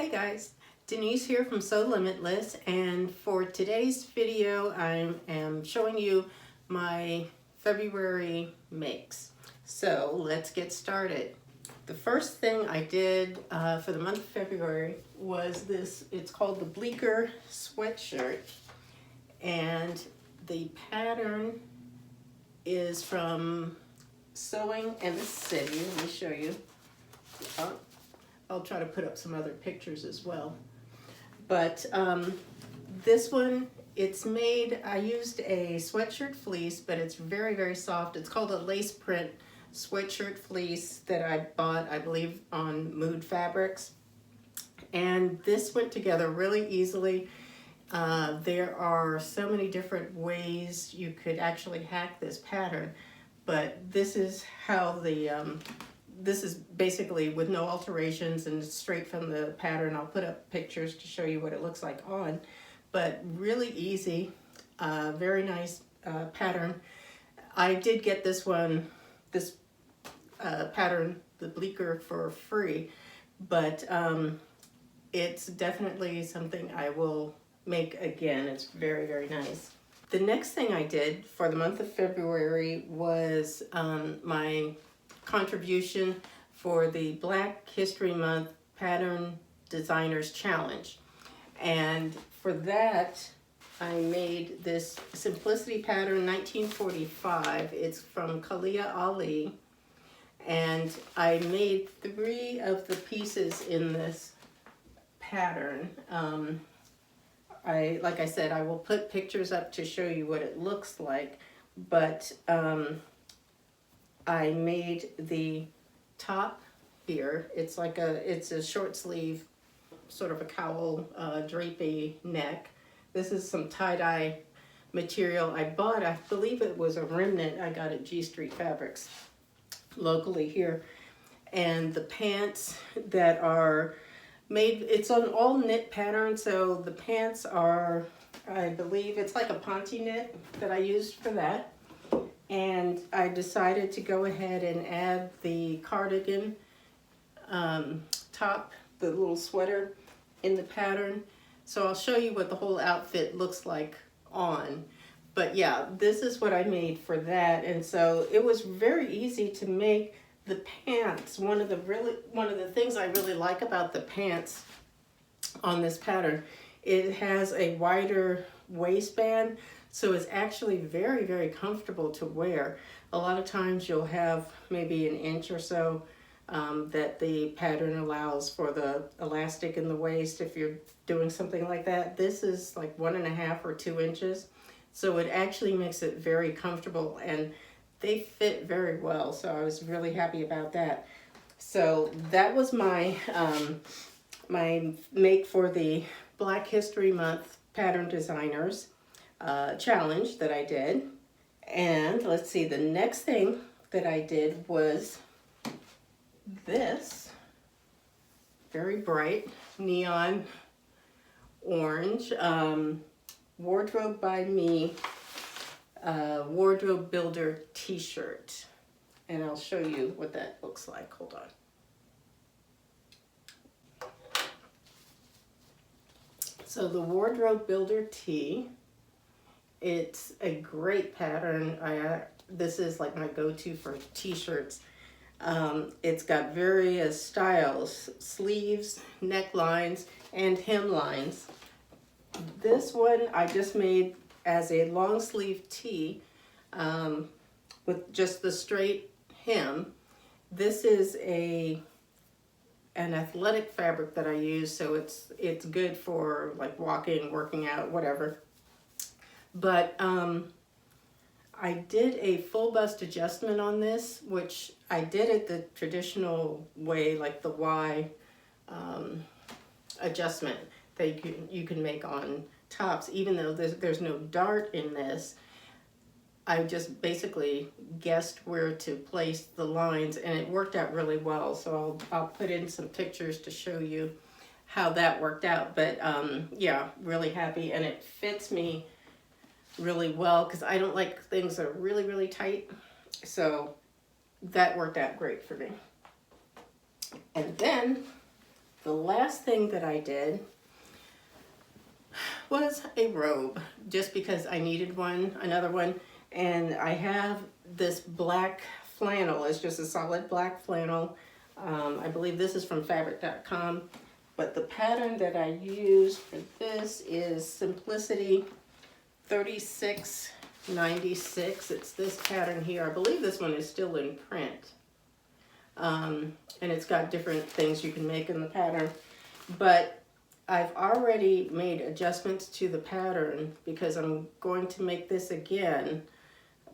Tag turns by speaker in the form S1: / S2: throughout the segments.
S1: Hi guys, Denise here from Sewlimitless, and for today's video I am showing you my February makes. So let's get started. The first thing I did for the month of February was this. It's called the Bleeker Sweatshirt, and the pattern is from Sewing in the City. Let me show you. I'll try to put up some other pictures as well. But this one, it's made, I used a sweatshirt fleece, but it's very, very soft. It's called a lace print sweatshirt fleece that I bought, I believe, on Mood Fabrics. And this went together really easily. There are so many different ways you could actually hack this pattern, but this is how this is basically with no alterations and straight from the pattern. I'll put up pictures to show you what it looks like on, but really easy, very nice pattern. I did get this pattern, the Bleeker, for free, but it's definitely something I will make again. It's very, very nice. The next thing I did for the month of February was my contribution for the Black History Month Pattern Designers Challenge. And for that, I made this Simplicity pattern 1945. It's from Kalia Ali. And I made 3 of the pieces in this pattern. Like I said, I will put pictures up to show you what it looks like, but I made the top here. It's a short sleeve, sort of a cowl, drapey neck. This is some tie-dye material I bought. I believe it was a remnant I got at G Street Fabrics locally here. And the pants that are made, it's an all knit pattern, so the pants are, I believe it's like a ponte knit that I used for that. And I decided to go ahead and add the cardigan top, the little sweater in the pattern. So I'll show you what the whole outfit looks like on. But yeah, this is what I made for that. And so it was very easy to make the pants. One of the things I really like about the pants on this pattern, it has a wider waistband. So it's actually very, very comfortable to wear. A lot of times you'll have maybe an inch or so that the pattern allows for the elastic in the waist if you're doing something like that. This is like 1.5 or 2 inches. So it actually makes it very comfortable, and they fit very well. So I was really happy about that. So that was my, my make for the Black History Month Pattern Designers challenge that I did. And let's see, the next thing that I did was this very bright neon orange Wardrobe by Me wardrobe builder t-shirt, and I'll show you what that looks like. Hold on. So the wardrobe builder tee, it's a great pattern. This is like my go-to for t-shirts. It's got various styles, sleeves, necklines, and hemlines. This one I just made as a long sleeve tee with just the straight hem. This is an athletic fabric that I use, so it's good for like walking, working out, whatever. But I did a full bust adjustment on this, which I did it the traditional way, like the Y adjustment that you can make on tops. Even though there's no dart in this, I just basically guessed where to place the lines, and it worked out really well. So I'll put in some pictures to show you how that worked out. But yeah, really happy, and it fits me really well because I don't like things that are really, really tight. So that worked out great for me. And then the last thing that I did was a robe, just because I needed another one, and I have this black flannel. It's just a solid black flannel. I believe this is from fabric.com, but the pattern that I use for this is Simplicity 3696. It's this pattern here. I believe this one is still in print. And it's got different things you can make in the pattern, but I've already made adjustments to the pattern because I'm going to make this again,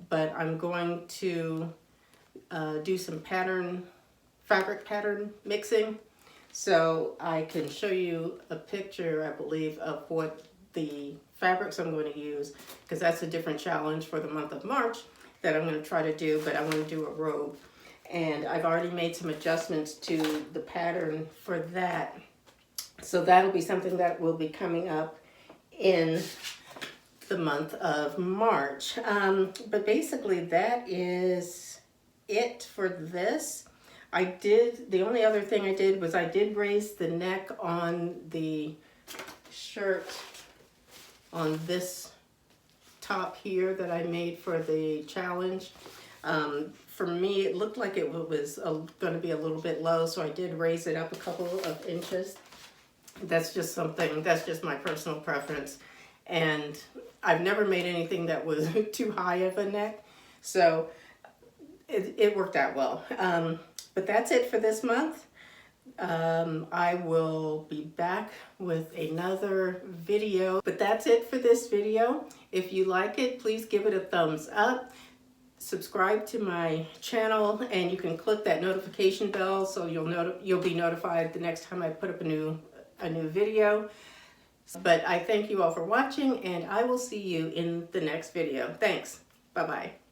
S1: but I'm going to do some fabric pattern mixing, so I can show you a picture, I believe, of what the fabrics I'm going to use, because that's a different challenge for the month of March that I'm going to try to do, but I want to do a robe. And I've already made some adjustments to the pattern for that. So that'll be something that will be coming up in the month of March. But basically that is it for this. The only other thing I did was I did raise the neck on the shirt on this top here that I made for the challenge. For me, it looked like it was going to be a little bit low, so I did raise it up a couple of inches. That's just my personal preference. And I've never made anything that was too high of a neck, so it worked out well. But that's it for this month. I will be back with another video, but that's it for this video. If you like it, please give it a thumbs up. Subscribe to my channel, and you can click that notification bell so you'll be notified the next time I put up a new video. But I thank you all for watching, and I will see you in the next video. Thanks. Bye-bye.